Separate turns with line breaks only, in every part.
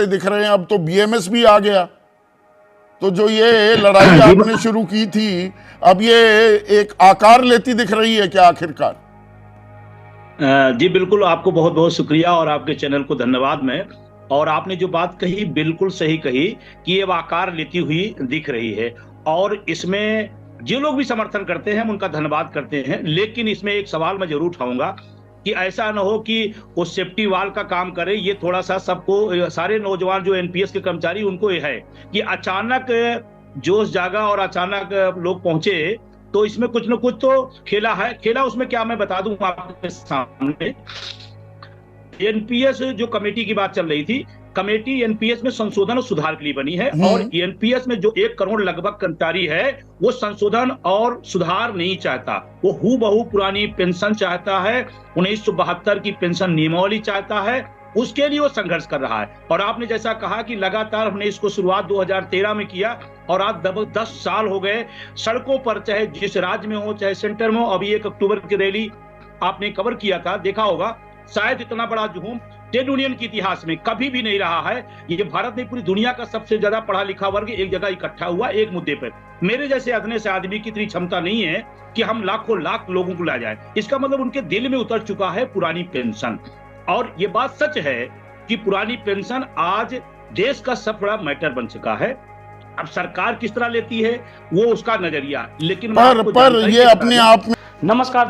दिख रहे हैं, अब तो बीएमएस भी आ गया। तो जो ये लड़ाई आपने शुरू की थी, अब ये एक आकार लेती दिख रही है क्या आखिरकार?
जी बिल्कुल, आपको बहुत बहुत शुक्रिया और आपके चैनल को धन्यवाद। मैं और आपने जो बात कही बिल्कुल सही कही कि ये आकार लेती हुई दिख रही है, और इसमें जो लोग भी समर्थन करते हैं हम उनका धन्यवाद करते हैं। लेकिन इसमें एक सवाल मैं जरूर उठाऊंगा कि ऐसा ना हो कि वो सेफ्टी वाल का काम करे। ये थोड़ा सा सबको, सारे नौजवान जो एनपीएस के कर्मचारी, उनको ये है कि अचानक जोश जागा और अचानक लोग पहुंचे, तो इसमें कुछ ना कुछ तो खेला है। खेला उसमें क्या, मैं बता दूं आपके सामने। एनपीएस जो कमेटी की बात चल रही थी, कमेटी एनपीएस में संशोधन और सुधार के लिए बनी है, और एनपीएस में जो 1 करोड़ लगभग कर्मचारी है वो संशोधन और सुधार नहीं चाहता। वो हूबहू पुरानी पेंशन चाहता है, 1972 की पेंशन नियमावली चाहता है। उसके लिए वो संघर्ष कर रहा है। और आपने जैसा कहा कि लगातार हमने इसको शुरुआत 2013 में किया, और आज 10 साल हो गए सड़कों पर, चाहे जिस राज्य में हो चाहे सेंटर में हो। अभी 1 अक्टूबर की रैली आपने कवर किया था, देखा होगा। शायद इतना बड़ा जुहूम ट्रेड यूनियन के इतिहास में कभी भी नहीं रहा है। ये भारत में पूरी दुनिया का सबसे ज्यादा पढ़ा लिखा वर्ग एक जगह इकट्ठा हुआ एक मुद्दे पर। मेरे जैसे अगने से आदमी की इतनी क्षमता नहीं है कि हम लाखों लाख लोगों को ला जाए। इसका मतलब उनके दिल में उतर चुका है पुरानी पेंशन। और ये बात सच है कि पुरानी पेंशन आज देश का सब बड़ा मैटर बन चुका है। अब सरकार किस तरह लेती है वो उसका नजरिया, लेकिन
पर ये अपने आप में।
नमस्कार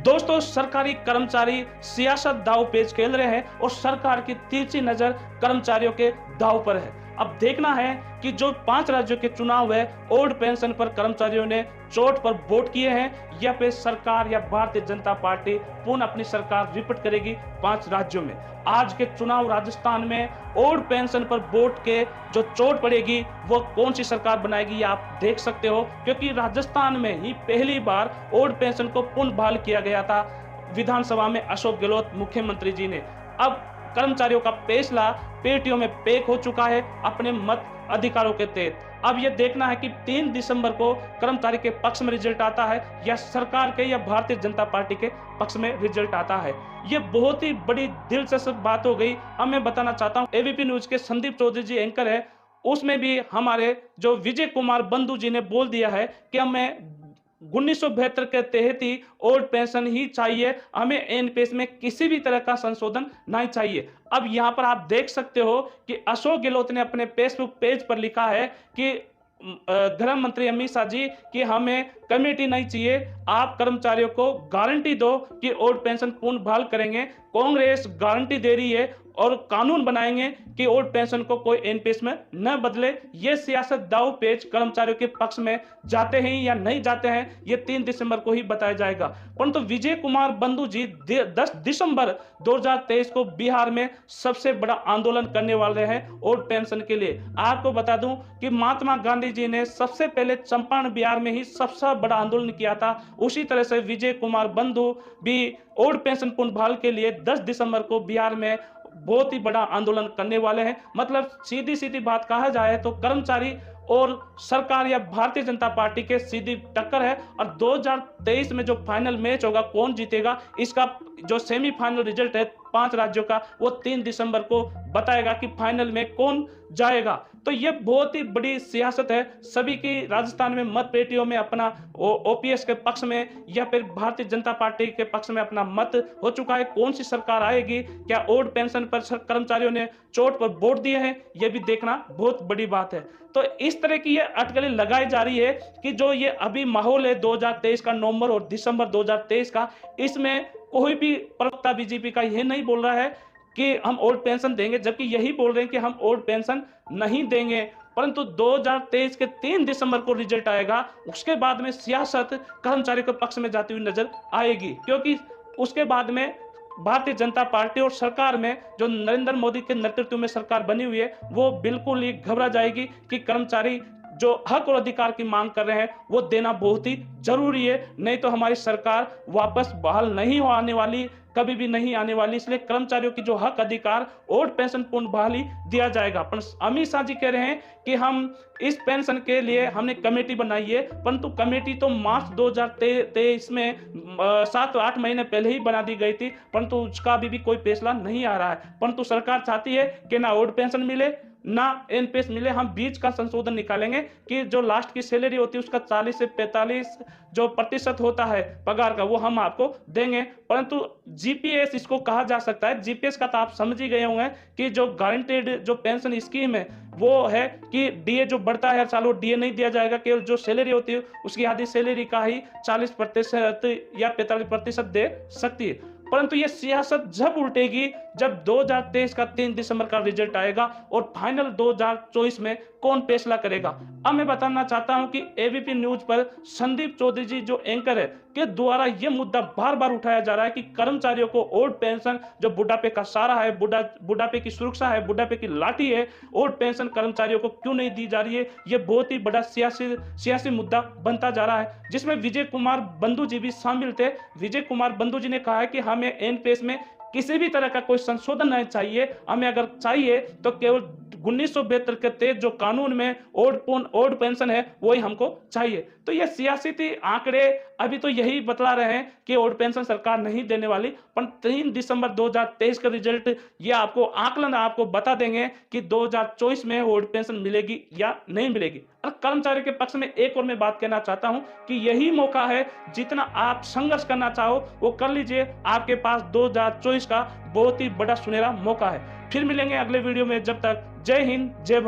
दोस्तों, सरकारी कर्मचारी सियासत दाव पेच खेल रहे हैं और सरकार की तिरछी नजर कर्मचारियों के दाव पर है। अब देखना है कि जो 5 राज्यों के चुनाव है, ओल्ड पेंशन पर कर्मचारियों ने चोट पर वोट किए हैं, या फिर सरकार या भारतीय जनता पार्टी पुनः अपनी सरकार रिपीट करेगी 5 राज्यों में। आज के चुनाव राजस्थान में ओल्ड पेंशन पर वोट के जो चोट पड़ेगी वो कौन सी सरकार बनाएगी आप देख सकते हो, क्योंकि राजस्थान में ही पहली बार ओल्ड पेंशन को पुनः बहाल किया गया था विधानसभा में अशोक गहलोत मुख्यमंत्री जी ने। अब कर्मचारियों का फैसला पेटियों में पैक हो चुका है अपने मत अधिकारों के तहत। अब यह देखना है कि 3 दिसंबर को कर्मचारी के पक्ष में रिजल्ट आता है या सरकार के या भारतीय जनता पार्टी के पक्ष में रिजल्ट आता है। यह बहुत ही बड़ी दिलचस्प बात हो गई। अब मैं बताना चाहता हूं, एबीपी न्यूज के संदीप चौधरी जी एंकर है, उसमें भी हमारे जो विजय कुमार बंधु जी ने बोल दिया है कि हमें 1972 के तहत ही ओल्ड पेंशन ही चाहिए, हमें एनपीएस में किसी भी तरह का संशोधन नहीं चाहिए। अब यहां पर आप देख सकते हो कि अशोक गहलोत ने अपने फेसबुक पेज पर लिखा है कि गृह मंत्री अमित शाह जी कि हमें कमेटी नहीं चाहिए, आप कर्मचारियों को गारंटी दो कि ओल्ड पेंशन पूर्ण बहाल करेंगे। कांग्रेस गारंटी दे रही है और कानून बनाएंगे कि ओल्ड पेंशन को कोई एनपीएस में न बदले। ये सियासत दाव पेच कर्मचारियों के पक्ष में जाते हैं या नहीं जाते हैं, ये 3 दिसंबर को ही बताया जाएगा। परंतु विजय कुमार बंधु जी 10 दिसंबर 2023 को बिहार में सबसे बड़ा आंदोलन करने वाले हैं ओल्ड पेंशन के लिए। आपको बता दूं कि महात्मा गांधी जी ने सबसे पहले चंपारण बिहार में ही सबसे बड़ा आंदोलन किया था। उसी तरह से विजय कुमार बंधु भी ओल्ड पेंशन पुनः बहाल के लिए 10 दिसंबर को बिहार में बहुत ही बड़ा आंदोलन करने वाले हैं। मतलब सीधी सीधी बात कहा जाए तो कर्मचारी और सरकार या भारतीय जनता पार्टी के सीधी टक्कर है। और 2023 में जो फाइनल मैच होगा कौन जीतेगा, इसका जो सेमीफाइनल रिजल्ट है 5 राज्यों का, वो 3 दिसंबर को बताएगा कि फाइनल में कौन जाएगा। तो ये बहुत ही बड़ी सियासत है। सभी की राजस्थान में मत पेटियों में अपना ओपीएस के पक्ष में या फिर भारतीय जनता पार्टी के पक्ष में अपना मत हो चुका है। कौन सी सरकार आएगी, क्या ओल्ड पेंशन पर कर्मचारियों ने चोट पर वोट दिए हैं, यह भी देखना बहुत बड़ी बात है। तो इस तरह की ये अटकलें लगाई जा रही है कि जो ये अभी माहौल है 2023 का, नवंबर और दिसंबर 2023 का, इसमें कोई भी प्रवक्ता बीजेपी का यह नहीं बोल रहा है कि हम ओल्ड पेंशन देंगे, जबकि यही बोल रहे हैं कि हम ओल्ड पेंशन नहीं देंगे। परंतु 2023 के 3 दिसंबर को रिजल्ट आएगा, उसके बाद में सियासत कर्मचारियों के पक्ष में जाती हुई नजर आएगी, क्योंकि उसके बाद में भारतीय जनता पार्टी और सरकार में जो नरेंद्र मोदी के नेतृत्व में सरकार बनी हुई है वो बिल्कुल ही घबरा जाएगी कि कर्मचारी जो हक और अधिकार की मांग कर रहे हैं वो देना बहुत ही जरूरी है, नहीं तो हमारी सरकार वापस बहाल नहीं आने वाली, कभी भी नहीं आने वाली। इसलिए कर्मचारियों की जो हक अधिकार ओल्ड पेंशन पूर्ण बहाली दिया जाएगा। पर अमित शाह जी कह रहे हैं कि हम इस पेंशन के लिए हमने कमेटी बनाई है, परंतु कमेटी तो मार्च 2023 में 7-8 महीने पहले ही बना दी गई थी, परंतु उसका अभी भी कोई फैसला नहीं आ रहा है। परंतु सरकार चाहती है कि ना ओल्ड पेंशन मिले ना एनपीएस मिले, हम बीच का संशोधन निकालेंगे कि जो लास्ट की सैलरी होती है उसका 40 से 45 जो प्रतिशत होता है पगार का वो हम आपको देंगे। परंतु जीपीएस इसको कहा जा सकता है। जीपीएस का तो आप समझ ही गए होंगे कि जो गारंटेड जो पेंशन स्कीम है वो है कि डीए जो बढ़ता है हर साल वो डीए नहीं दिया जाएगा, केवल जो सैलरी होती है उसकी आधी सैलरी का ही 40% या 45% दे सकती है। परंतु ये सियासत जब उल्टेगी जब 2023 का 3 दिसंबर का रिजल्ट आएगा और फाइनल 2024 में कौन फैसला करेगा। अब मैं बताना चाहता हूं कि एबीपी न्यूज पर संदीप चौधरी जी जो एंकर है के द्वारा यह मुद्दा बार बार उठाया जा रहा है कि कर्मचारियों को ओल्ड पेंशन जो बुढ़ापे का सहारा है, बुढ़ापे की सुरक्षा है, बुढ़ापे की लाठी है, ओल्ड पेंशन कर्मचारियों को क्यों नहीं दी जा रही है। यह बहुत ही बड़ा सियासी मुद्दा बनता जा रहा है, जिसमें विजय कुमार बंधु जी भी शामिल थे। विजय कुमार बंधु जी ने कहा है कि हमें एनपीएस में किसी भी तरह का कोई संशोधन नहीं चाहिए, हमें अगर चाहिए तो केवल 1972 के तहत जो कानून में ओल्ड पेंशन है वही हमको चाहिए। तो ये सियासी आंकड़े अभी तो यही बतला रहे हैं कि ओल्ड पेंशन सरकार नहीं देने वाली, पर 3 दिसंबर 2023 का रिजल्ट ये आपको आकलन आपको बता देंगे कि 2024 में ओल्ड पेंशन मिलेगी या नहीं मिलेगी। और कर्मचारी के पक्ष में एक और मैं बात कहना चाहता हूं कि यही मौका है, जितना आप संघर्ष करना चाहो वो कर लीजिए, आपके पास 2024 का बहुत ही बड़ा सुनहरा मौका है। फिर मिलेंगे अगले वीडियो में, जब तक जय हिंद जय भारत।